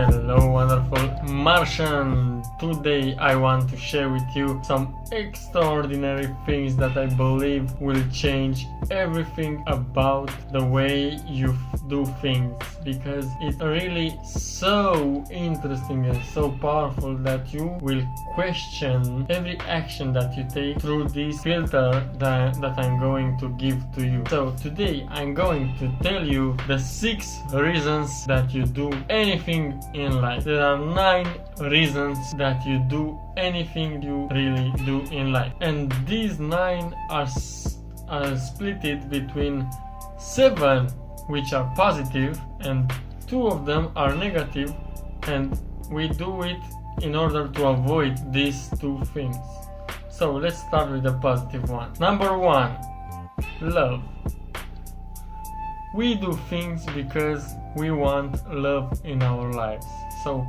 Hello wonderful Martian! Today I want to share with you some extraordinary things that I believe will change everything about the way you do things, because it's really so interesting and so powerful that you will question every action that you take through this filter that I'm going to give to you. So today I'm going to tell you the 6 reasons that you do anything in life. There are 9 reasons that you do anything you really do in life, and these 9 are split between 7 which are positive and 2 of them are negative, and we do it in order to avoid these 2 things. So let's start with the positive one. Number 1, love. We do things because we want love in our lives. So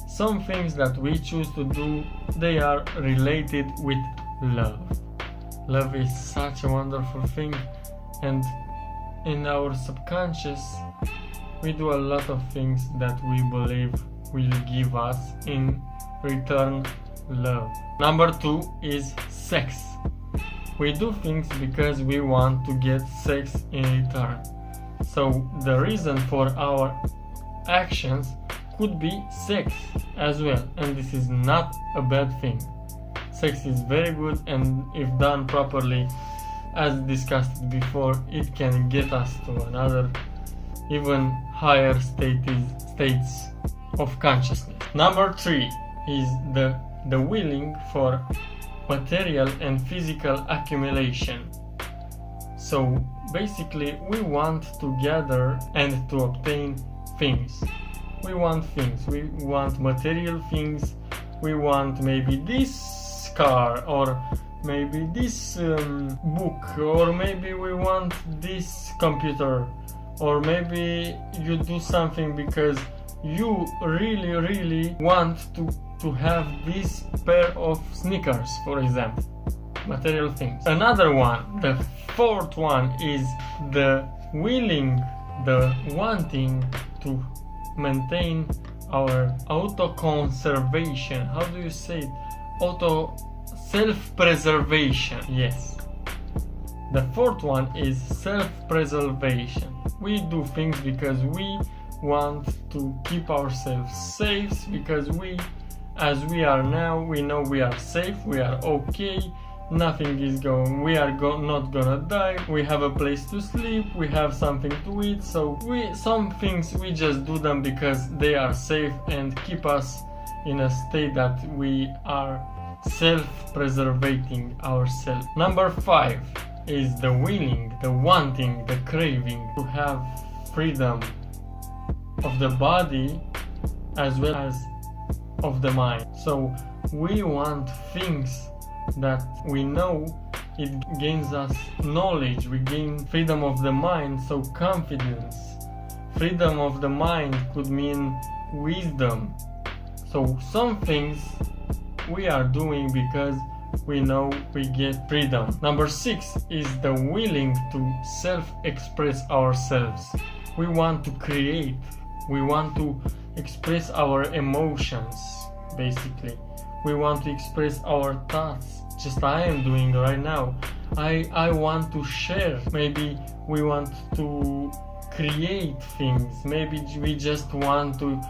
some things that we choose to do, they are related with love. Love is such a wonderful thing, and in our subconscious we do a lot of things that we believe will give us in return love. Number 2 is sex. We do things because we want to get sex in return. So the reason for our actions could be sex as well, and this is not a bad thing. Sex is very good, and if done properly, as discussed before, it can get us to another even higher states of consciousness. Number 3 is the willing for material and physical accumulation. So basically we want to gather and to obtain things. We want things, we want material things, we want maybe this car, or maybe this book, or maybe we want this computer, or maybe you do something because you really want to have this pair of sneakers, for example. Material things. Another one, the 4th one, is the wanting to maintain our auto-conservation. How do you say it? Self-preservation. Yes. The 4th one is self-preservation. We do things because we want to keep ourselves safe, because as we are now, we know we are safe, we are okay, nothing is going, we are not gonna die, we have a place to sleep, we have something to eat. So some things we just do them because they are safe and keep us in a state that we are self-preservating ourselves. Number 5 is the willing, the wanting, the craving to have freedom of the body as well as of the mind. So we want things that we know it gains us knowledge, we gain freedom of the mind, so confidence. Freedom of the mind could mean wisdom. So some things we are doing because we know we get freedom. Number 6 is the willing to self-express ourselves. We want to create, we want to express our emotions, basically. We want to express our thoughts, just I am doing right now. I want to share. Maybe we want to create things. Maybe we just want to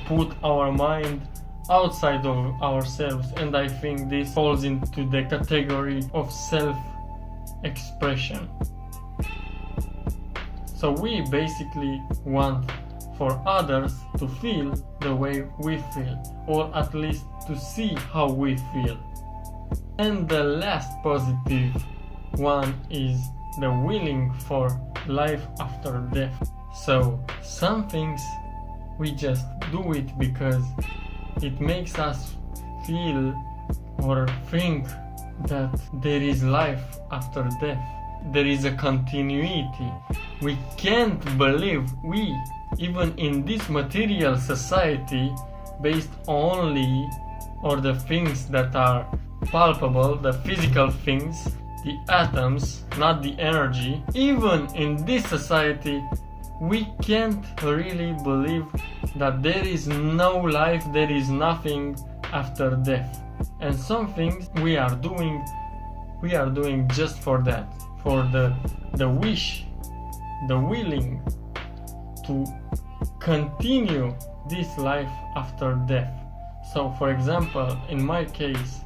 put our mind outside of ourselves, and I think this falls into the category of self-expression. So we basically want for others to feel the way we feel, or at least to see how we feel. And the last positive one is the willing for life after death. So some things we just do it because it makes us feel or think that there is life after death. There is a continuity. We can't believe even in this material society, based only on the things that are palpable, the physical things, the atoms, not the energy. Even in this society, we can't really believe that there is no life, there is nothing after death. And some things we are doing just for that, for the wish, the willing to continue this life after death. So for example, in my case,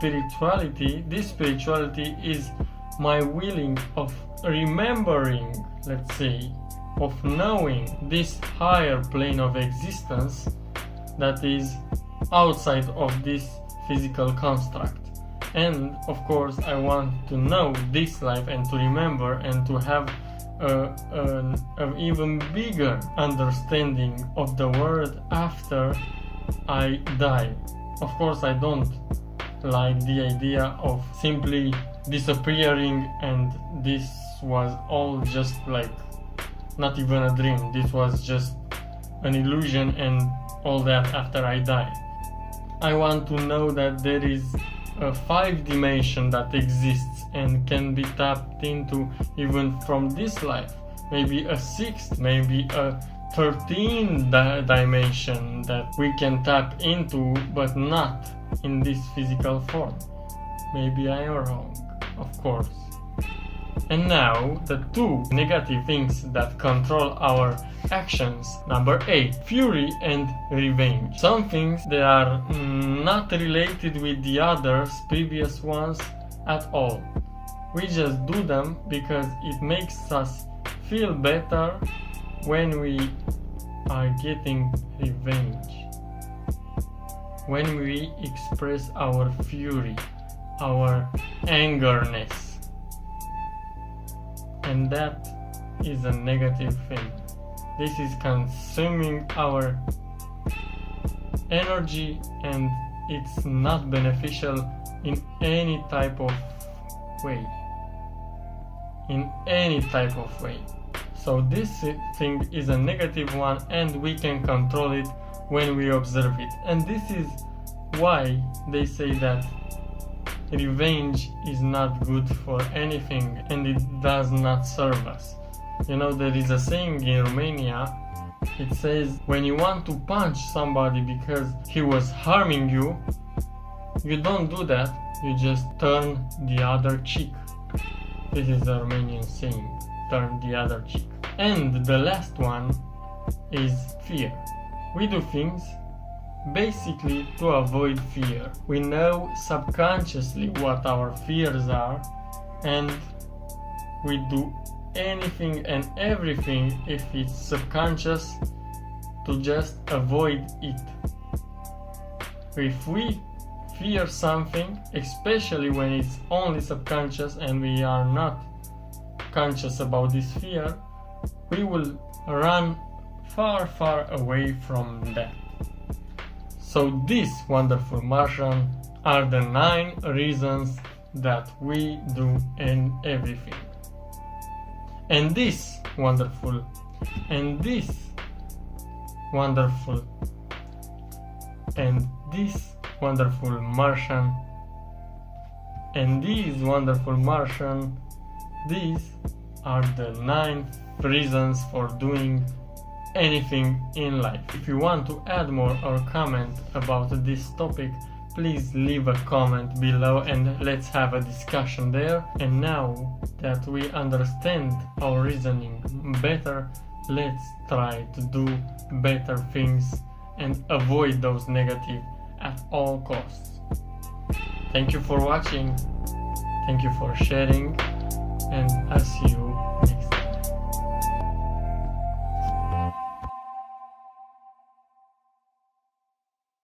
this spirituality is my willing of remembering, let's say, of knowing this higher plane of existence that is outside of this physical construct. And of course I want to know this life and to remember and to have an even bigger understanding of the world after I die. Of course I don't like the idea of simply disappearing and this was all just like not even a dream, this was just an illusion and all that after I die. I want to know that there is a 5th dimension that exists and can be tapped into even from this life, maybe a 6th, maybe a 13th dimension that we can tap into, but not in this physical form. Maybe I am wrong, of course. And now the 2 negative things that control our actions. Number 8, fury and revenge. Some things that are not related with the others, previous ones at all. We just do them because it makes us feel better when we are getting revenge. When we express our fury, our angerness. And that is a negative thing. This is consuming our energy and it's not beneficial in any type of way. So this thing is a negative one and we can control it when we observe it. And this is why they say that revenge is not good for anything and it does not serve us. You know, there is a saying in Romania, it says when you want to punch somebody because he was harming you, you don't do that, you just turn the other cheek. This is a Romanian saying, turn the other cheek. And the last one is fear. We do things basically to avoid fear. We know subconsciously what our fears are and we do anything and everything if it's subconscious to just avoid it. If we fear something, especially when it's only subconscious and we are not conscious about this fear, we will run far, far away from that. So these wonderful Martian are the 9 reasons that we do in everything. And this wonderful and this wonderful and this wonderful Martian and these wonderful Martian, these are the 9 reasons for doing anything in life. If you want to add more or comment about this topic, please leave a comment below and let's have a discussion there. And now that we understand our reasoning better, let's try to do better things and avoid those negative at all costs. Thank you for watching, thank you for sharing, and I'll see you next time.